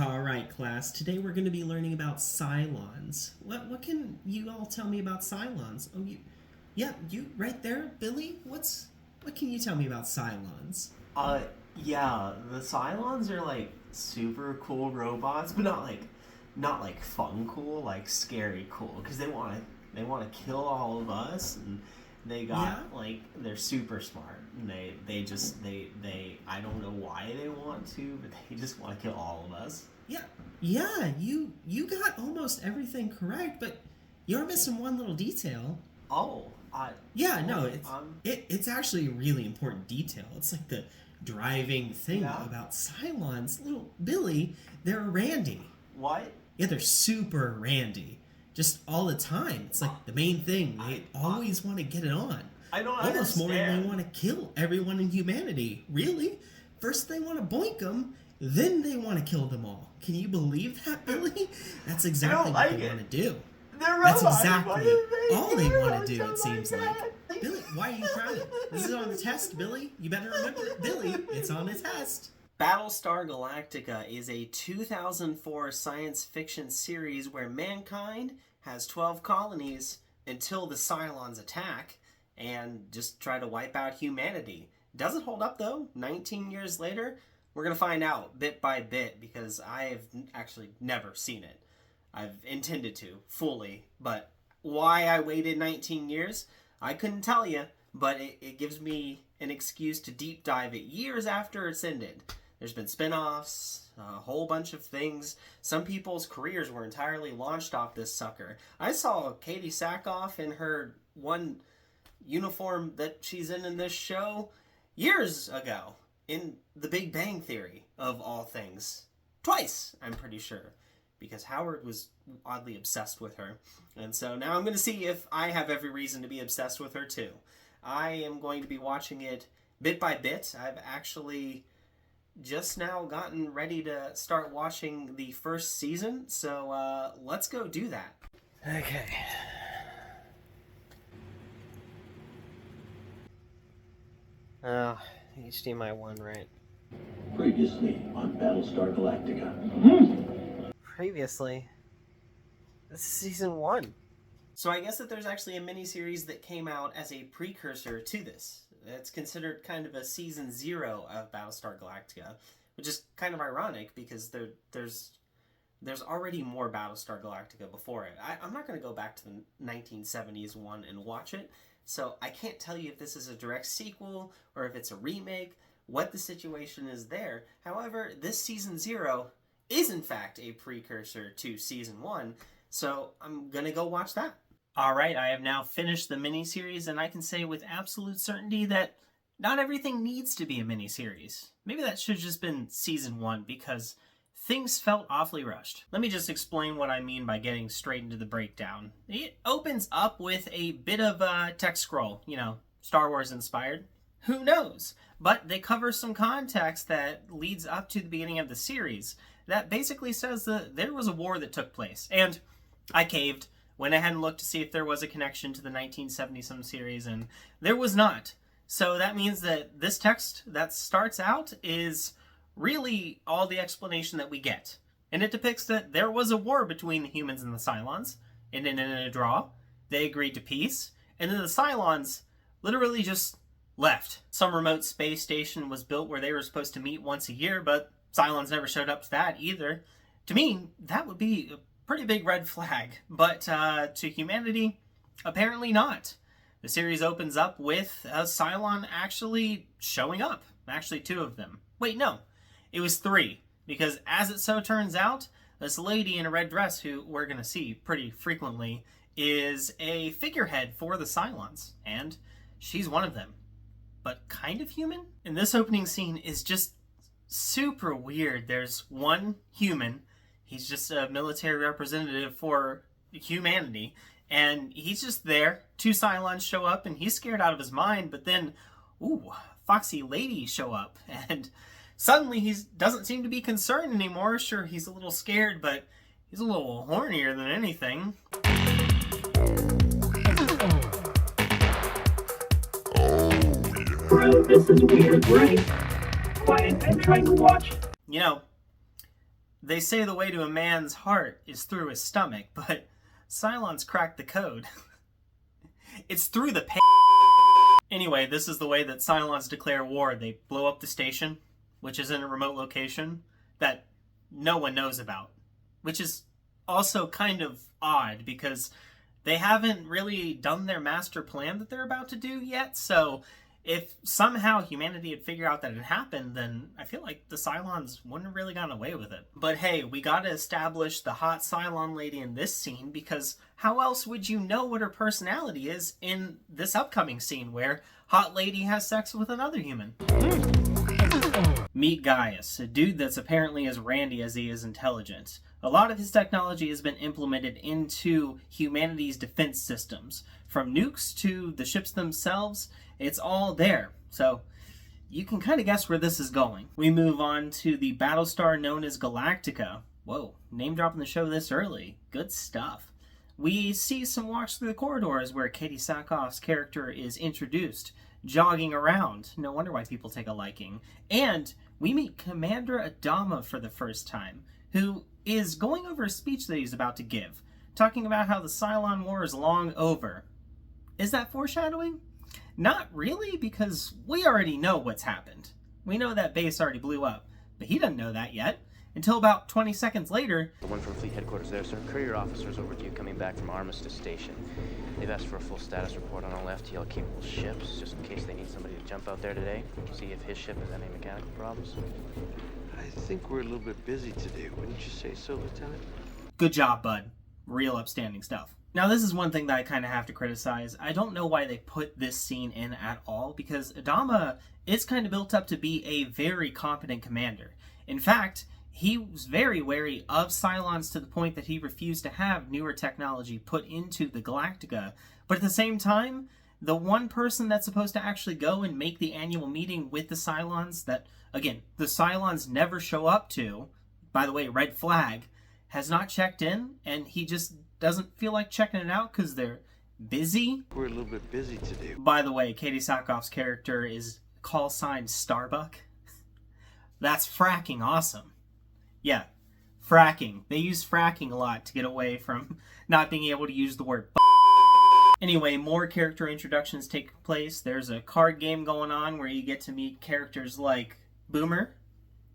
All right, class. Today we're going to be learning about Cylons. What can you all tell me about Cylons? Oh, you right there, Billy. What can you tell me about Cylons? Uh, yeah, the Cylons are like super cool robots, but not like fun cool, like scary cool, because they want to kill all of us, and they got Yeah, they're super smart, and they I don't know why they want to, but they just want to kill all of us. yeah, yeah. You got almost everything correct, but you're missing one little detail. Oh, Yeah, oh, no, it's actually a really important detail. It's like the driving thing yeah, about Cylons. Little Billy, they're randy. what? Yeah, they're super randy. Just all the time. It's like the main thing. I They always want to get it on. I don't Almost more than they understand. want to kill everyone in humanity. Really? First they want to boink them, then they want to kill them all. Can you believe that, Billy? That's I exactly don't what like they it. want to do. They're That's robots. What exactly do they all they do? want to I do, it don't like seems like. that. Billy, why are you crying? This is on the test, Billy. You better remember it. Billy, it's on the test. Battlestar Galactica is a 2004 science fiction series where mankind has 12 colonies until the Cylons attack and just try to wipe out humanity. Does it hold up though? 19 years later? We're going to find out bit by bit because I've actually never seen it. I've intended to, fully, but why I waited 19 years, I couldn't tell you, but it gives me an excuse to deep dive it years after it's ended. There's been spin-offs, a whole bunch of things. Some people's careers were entirely launched off this sucker. I saw Katie Sackhoff in her one uniform that she's in this show years ago in The Big Bang Theory, of all things. Twice, I'm pretty sure, because Howard was oddly obsessed with her. And so now I'm going to see if I have every reason to be obsessed with her too. I am going to be watching it bit by bit. I've actually just now gotten ready to start watching the first season, so let's go do that. Okay. Oh, HDMI 1, right? Previously on Battlestar Galactica. Previously, this is season 1. So I guess that there's actually a miniseries that came out as a precursor to this. It's considered kind of a season 0 of Battlestar Galactica, which is kind of ironic because there's already more Battlestar Galactica before it. I'm not going to go back to the 1970s one and watch it, so I can't tell you if this is a direct sequel or if it's a remake, what the situation is there. However, this season 0 is in fact a precursor to season 1, so I'm going to go watch that. Alright, I have now finished the miniseries, and I can say with absolute certainty that not everything needs to be a miniseries. Maybe that should have just been season 1, because things felt awfully rushed. Let me just explain what I mean by getting straight into the breakdown. It opens up with a bit of a text scroll, Star Wars inspired. Who knows? But they cover some context that leads up to the beginning of the series that basically says that there was a war that took place. And I caved. Went ahead and looked to see if there was a connection to the 1970-some series, and there was not. So that means that this text that starts out is really all the explanation that we get. And it depicts that there was a war between the humans and the Cylons. It ended in a draw. They agreed to peace. And then the Cylons literally just left. Some remote space station was built where they were supposed to meet once a year, but Cylons never showed up to that either. To me, that would be a pretty big red flag, but to humanity, apparently not. The series opens up with a Cylon actually showing up. Actually, 2 of them. Wait, no. It was 3, because as it so turns out, this lady in a red dress, who we're going to see pretty frequently, is a figurehead for the Cylons, and she's one of them. But kind of human? And this opening scene is just super weird. There's one human. He's just a military representative for humanity, and he's just there. 2 Cylons show up, and he's scared out of his mind, but then, foxy ladies show up, and suddenly he doesn't seem to be concerned anymore. Sure, he's a little scared, but he's a little hornier than anything. Bro, this is weird, right? Quiet, I'm trying to watch. They say the way to a man's heart is through his stomach, but Cylons cracked the code. It's through the Anyway, this is the way that Cylons declare war. They blow up the station, which is in a remote location that no one knows about. Which is also kind of odd, because they haven't really done their master plan that they're about to do yet, so if somehow humanity had figured out that it happened, then I feel like the Cylons wouldn't have really gotten away with it. But hey, we gotta establish the hot Cylon lady in this scene, because how else would you know what her personality is in this upcoming scene where hot lady has sex with another human? Meet Gaius, a dude that's apparently as randy as he is intelligent. A lot of his technology has been implemented into humanity's defense systems. From nukes to the ships themselves, it's all there. So you can kind of guess where this is going. We move on to the Battlestar known as Galactica. Whoa, name dropping the show this early. Good stuff. We see some walks through the corridors where Katie Sackhoff's character is introduced, jogging around. No wonder why people take a liking. And we meet Commander Adama for the first time, who is going over a speech that he's about to give, talking about how the Cylon War is long over. Is that foreshadowing? Not really, because we already know what's happened. We know that base already blew up, but he doesn't know that yet, until about 20 seconds later. The one from Fleet Headquarters there, sir. Courier officers over to you coming back from Armistice Station. They've asked for a full status report on all FTL capable ships, just in case they need somebody to jump out there today, see if his ship has any mechanical problems. I think we're a little bit busy today, wouldn't you say so, Lieutenant? Good job, bud. Real upstanding stuff. Now, this is one thing that I kind of have to criticize. I don't know why they put this scene in at all, because Adama is kind of built up to be a very competent commander. In fact, he was very wary of Cylons to the point that he refused to have newer technology put into the Galactica. But at the same time, the one person that's supposed to actually go and make the annual meeting with the Cylons that, again, the Cylons never show up to, by the way, red flag, has not checked in, and he just doesn't feel like checking it out because they're busy. We're a little bit busy today. By the way, Katie Sackhoff's character is call sign Starbuck. That's fracking awesome. Yeah, fracking. They use fracking a lot to get away from not being able to use the word Anyway, more character introductions take place. There's a card game going on where you get to meet characters like Boomer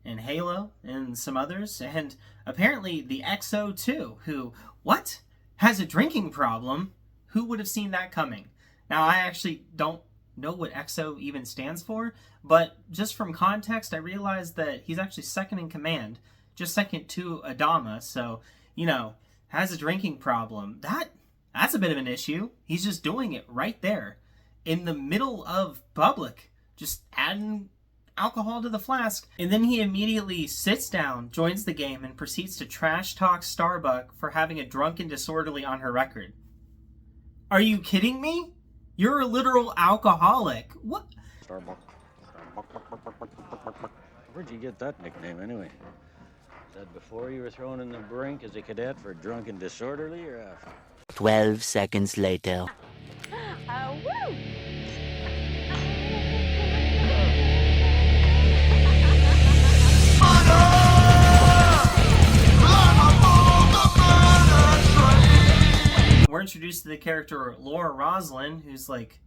and Halo and some others, and apparently the XO too, who, what? Has a drinking problem? Who would have seen that coming? Now, I actually don't know what XO even stands for, but just from context, I realized that he's actually second in command, just second to Adama, so, you know, has a drinking problem. That's a bit of an issue. He's just doing it right there, in the middle of public, just adding alcohol to the flask, and then he immediately sits down, joins the game, and proceeds to trash talk Starbuck for having a drunken disorderly on her record. Are you kidding me? You're a literal alcoholic. What? Starbuck. Where'd you get that nickname anyway? Is that before you were thrown in the brink as a cadet for drunken disorderly, or after? 12 seconds later. Woo! We're introduced to the character Laura Roslin, who's like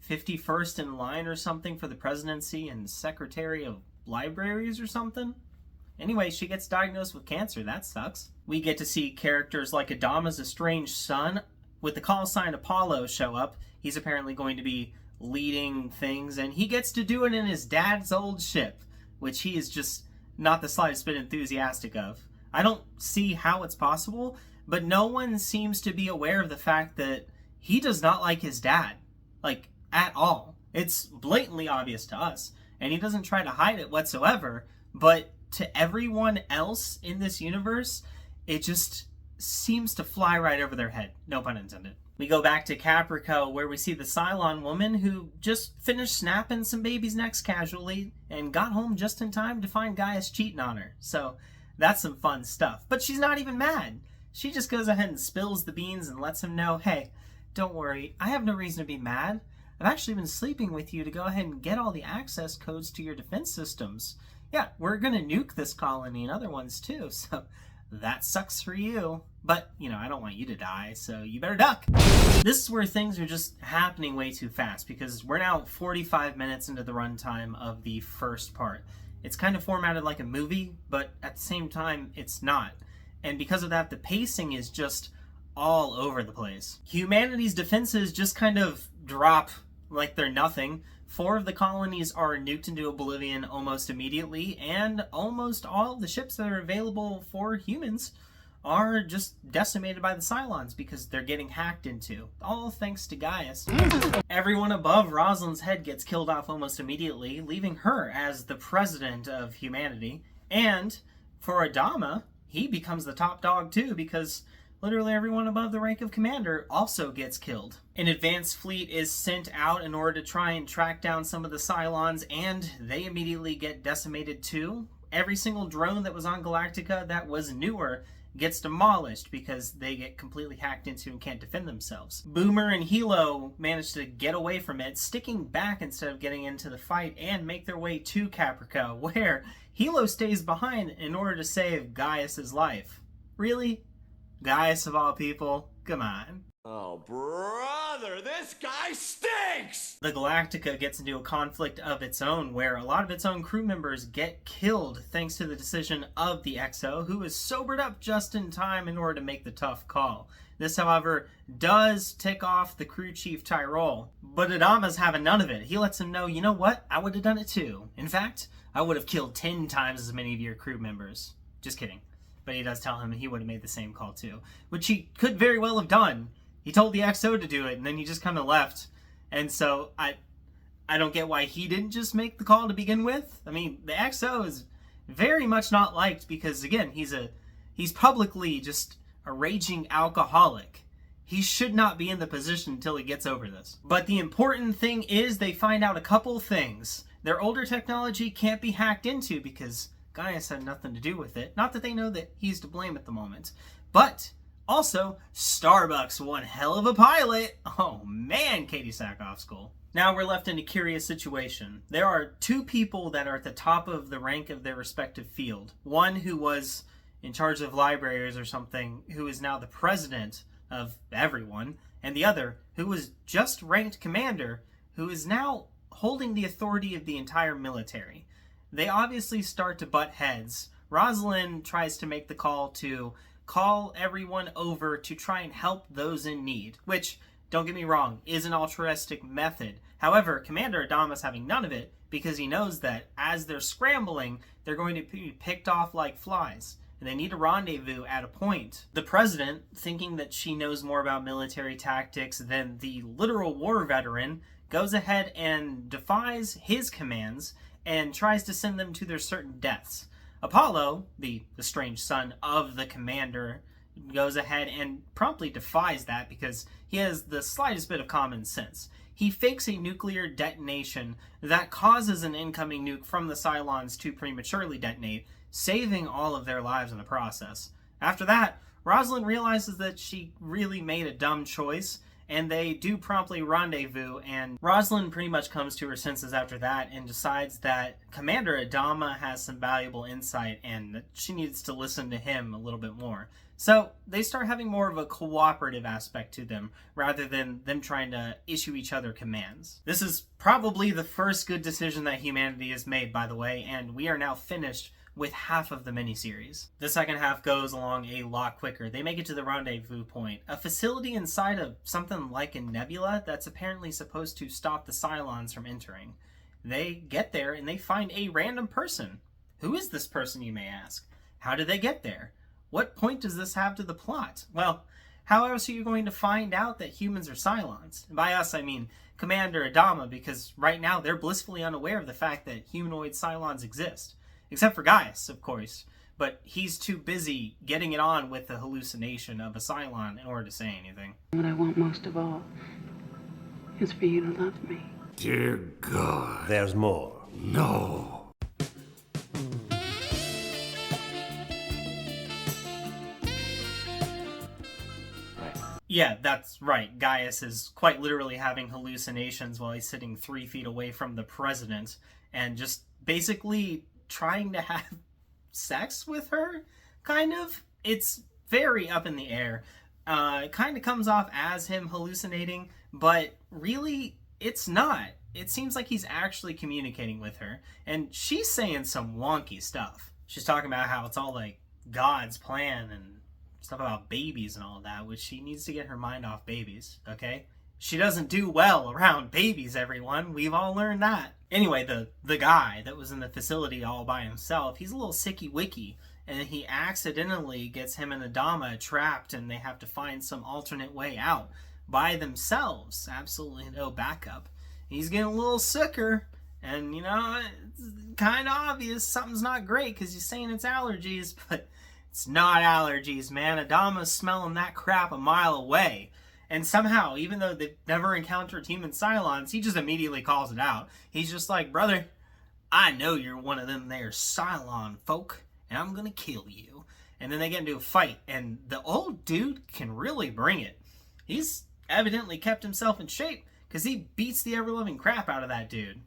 51st in line or something for the presidency and secretary of libraries or something. Anyway, she gets diagnosed with cancer. That sucks. We get to see characters like Adama's estranged son with the call sign Apollo show up. He's apparently going to be leading things, and he gets to do it in his dad's old ship, which he is just not the slightest bit enthusiastic of. I don't see how it's possible, but no one seems to be aware of the fact that he does not like his dad. Like, at all. It's blatantly obvious to us, and he doesn't try to hide it whatsoever, but to everyone else in this universe, it just seems to fly right over their head. No pun intended. We go back to Caprico, where we see the Cylon woman who just finished snapping some babies' necks casually and got home just in time to find Gaius cheating on her. So that's some fun stuff. But she's not even mad. She just goes ahead and spills the beans and lets him know, hey, don't worry, I have no reason to be mad. I've actually been sleeping with you to go ahead and get all the access codes to your defense systems. yeah, we're gonna nuke this colony and other ones too, so that sucks for you. But, you know, I don't want you to die, so you better duck. This is where things are just happening way too fast, because we're now 45 minutes into the runtime of the first part. It's kind of formatted like a movie, but at the same time, it's not. And because of that, the pacing is just all over the place. Humanity's defenses just kind of drop like they're nothing. 4 of the colonies are nuked into oblivion almost immediately, and almost all of the ships that are available for humans are just decimated by the Cylons because they're getting hacked into. All thanks to Gaius. Everyone above Rosalind's head gets killed off almost immediately, leaving her as the president of humanity. And for Adama, he becomes the top dog too, because literally everyone above the rank of commander also gets killed. An advanced fleet is sent out in order to try and track down some of the Cylons, and they immediately get decimated too. Every single drone that was on Galactica that was newer gets demolished because they get completely hacked into and can't defend themselves. Boomer and Hilo manage to get away from it, sticking back instead of getting into the fight, and make their way to Caprica, where Hilo stays behind in order to save Gaius's life. Really? Gaius of all people? Come on. Oh, brother, this guy stinks! The Galactica gets into a conflict of its own, where a lot of its own crew members get killed thanks to the decision of the XO, who is sobered up just in time in order to make the tough call. This, however, does tick off the crew chief Tyrol, but Adama's having none of it. He lets him know, you know what, I would have done it too. In fact, I would have killed 10 times as many of your crew members. Just kidding. But he does tell him he would have made the same call too, which he could very well have done. He told the XO to do it, and then he just kind of left. And so I don't get why he didn't just make the call to begin with. I mean, the XO is very much not liked because, again, he's publicly just a raging alcoholic. He should not be in the position until he gets over this. But the important thing is they find out a couple things. Their older technology can't be hacked into because Gaius had nothing to do with it. Not that they know that he's to blame at the moment. But also, Starbuck's one hell of a pilot. Oh man, Katie Sackhoff's cool. Now we're left in a curious situation. There are 2 people that are at the top of the rank of their respective field. One who was in charge of libraries or something, who is now the president of everyone, and the other who was just ranked commander, who is now holding the authority of the entire military. They obviously start to butt heads. Rosalind tries to make the call to call everyone over to try and help those in need, which, don't get me wrong, is an altruistic method. However, Commander Adama's having none of it because he knows that as they're scrambling, they're going to be picked off like flies, and they need a rendezvous at a point. The president, thinking that she knows more about military tactics than the literal war veteran, goes ahead and defies his commands and tries to send them to their certain deaths. Apollo, the strange son of the commander, goes ahead and promptly defies that because he has the slightest bit of common sense. He fakes a nuclear detonation that causes an incoming nuke from the Cylons to prematurely detonate, saving all of their lives in the process. After that, Rosalind realizes that she really made a dumb choice, and they do promptly rendezvous, and Rosalind pretty much comes to her senses after that and decides that Commander Adama has some valuable insight and that she needs to listen to him a little bit more. So they start having more of a cooperative aspect to them rather than them trying to issue each other commands. This is probably the first good decision that humanity has made, by the way, and we are now finished with half of the miniseries. The second half goes along a lot quicker. They make it to the rendezvous point, a facility inside of something like a nebula that's apparently supposed to stop the Cylons from entering. They get there and they find a random person. Who is this person, you may ask? How did they get there? What point does this have to the plot? Well, how else are you going to find out that humans are Cylons? And by us, I mean Commander Adama, because right now they're blissfully unaware of the fact that humanoid Cylons exist. Except for Gaius, of course, but he's too busy getting it on with the hallucination of a Cylon in order to say anything. What I want most of all is for you to love me. Dear God. There's more. No. Yeah, that's right. Gaius is quite literally having hallucinations while he's sitting 3 feet away from the president and just basically trying to have sex with her, kind of. It's very up in the air. It kind of comes off as him hallucinating, but really, it's not. It seems like he's actually communicating with her, and she's saying some wonky stuff. She's talking about how it's all like God's plan and stuff about babies and all that, which she needs to get her mind off babies, okay? She doesn't do well around babies, everyone. We've all learned that. Anyway, the guy that was in the facility all by himself, he's a little sicky-wicky, and he accidentally gets him and Adama trapped, and they have to find some alternate way out by themselves. Absolutely no backup. He's getting a little sicker, and, you know, it's kind of obvious something's not great because he's saying it's allergies, but it's not allergies, man. Adama's smelling that crap a mile away. And somehow, even though they've never encountered human Cylons, he just immediately calls it out. He's just like, brother, I know you're one of them there Cylon folk, and I'm gonna kill you. And then they get into a fight, and the old dude can really bring it. He's evidently kept himself in shape, because he beats the ever-living crap out of that dude.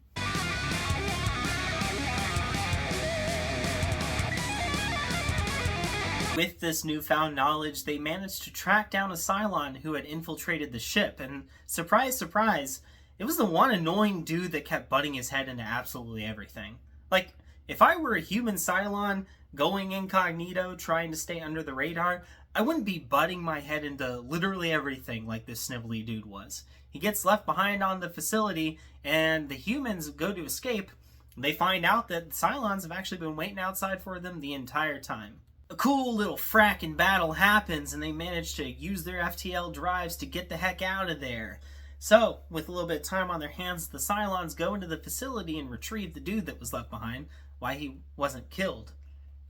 With this newfound knowledge, they managed to track down a Cylon who had infiltrated the ship, and surprise, surprise, it was the one annoying dude that kept butting his head into absolutely everything. Like, if I were a human Cylon going incognito, trying to stay under the radar, I wouldn't be butting my head into literally everything like this snivelly dude was. He gets left behind on the facility, and the humans go to escape. They find out that the Cylons have actually been waiting outside for them the entire time. A cool little fracking battle happens, and they manage to use their FTL drives to get the heck out of there. So, with a little bit of time on their hands, the Cylons go into the facility and retrieve the dude that was left behind. Why he wasn't killed,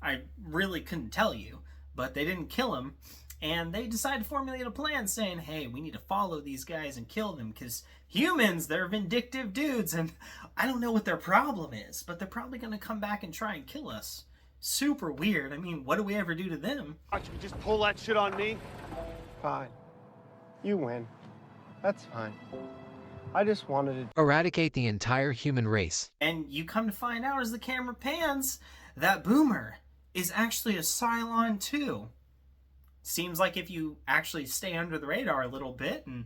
I really couldn't tell you, but they didn't kill him, and they decide to formulate a plan saying, hey, we need to follow these guys and kill them, because humans, they're vindictive dudes, and I don't know what their problem is, but they're probably going to come back and try and kill us. Super weird. I mean, what do we ever do to them? Watch you just pull that shit on me. Fine. You win. That's fine. I just wanted to eradicate the entire human race. And you come to find out as the camera pans that Boomer is actually a Cylon too. Seems like if you actually stay under the radar a little bit and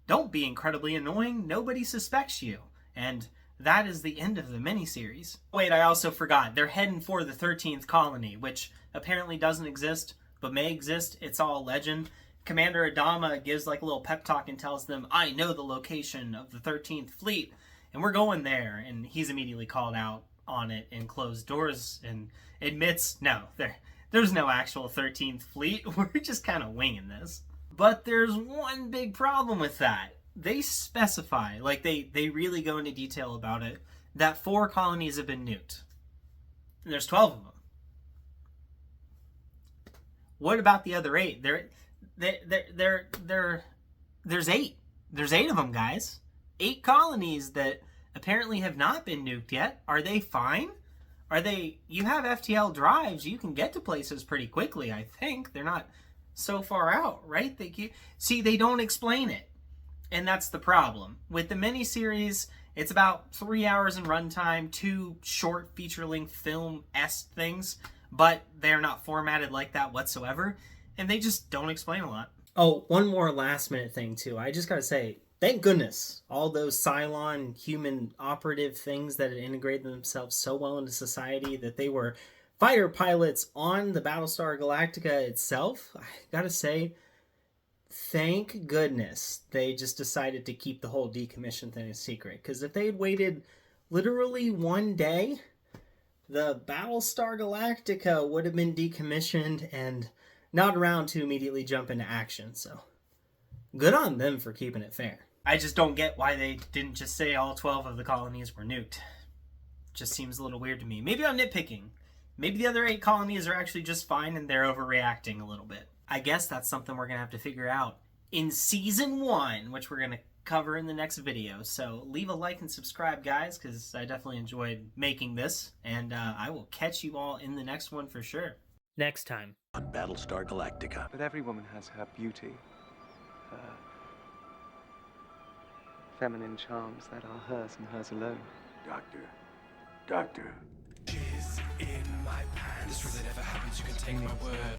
don't be incredibly annoying, nobody suspects you. And that is the end of the miniseries. Wait, I also forgot. They're heading for the 13th colony, which apparently doesn't exist, but may exist. It's all legend. Commander Adama gives like a little pep talk and tells them, I know the location of the 13th fleet, and we're going there. And he's immediately called out on it in closed doors and admits, no, there's no actual 13th fleet. We're just kind of winging this. But there's one big problem with that. They specify, like they really go into detail about it, that 4 colonies have been nuked. And there's 12 of them. What about the other 8? There's 8. There's 8 of them, guys. 8 colonies that apparently have not been nuked yet. Are they fine? You have FTL drives, you can get to places pretty quickly, I think. They're not so far out, right? They don't explain it. And that's the problem. With the miniseries, it's about 3 hours in runtime, 2 short feature-length film-esque things, but they're not formatted like that whatsoever, and they just don't explain a lot. Oh, one more last-minute thing, too. I just gotta say, thank goodness all those Cylon human operative things that had integrated themselves so well into society that they were fighter pilots on the Battlestar Galactica itself. I gotta say, thank goodness they just decided to keep the whole decommission thing a secret. Because if they had waited literally one day, the Battlestar Galactica would have been decommissioned and not around to immediately jump into action. So, good on them for keeping it fair. I just don't get why they didn't just say all 12 of the colonies were nuked. Just seems a little weird to me. Maybe I'm nitpicking. Maybe the other 8 colonies are actually just fine and they're overreacting a little bit. I guess that's something we're going to have to figure out in Season 1, which we're going to cover in the next video. So leave a like and subscribe, guys, because I definitely enjoyed making this. And I will catch you all in the next one for sure. Next time on Battlestar Galactica. But every woman has her beauty, her feminine charms that are hers and hers alone. Doctor. in my pants. This really never happens, you can take my word.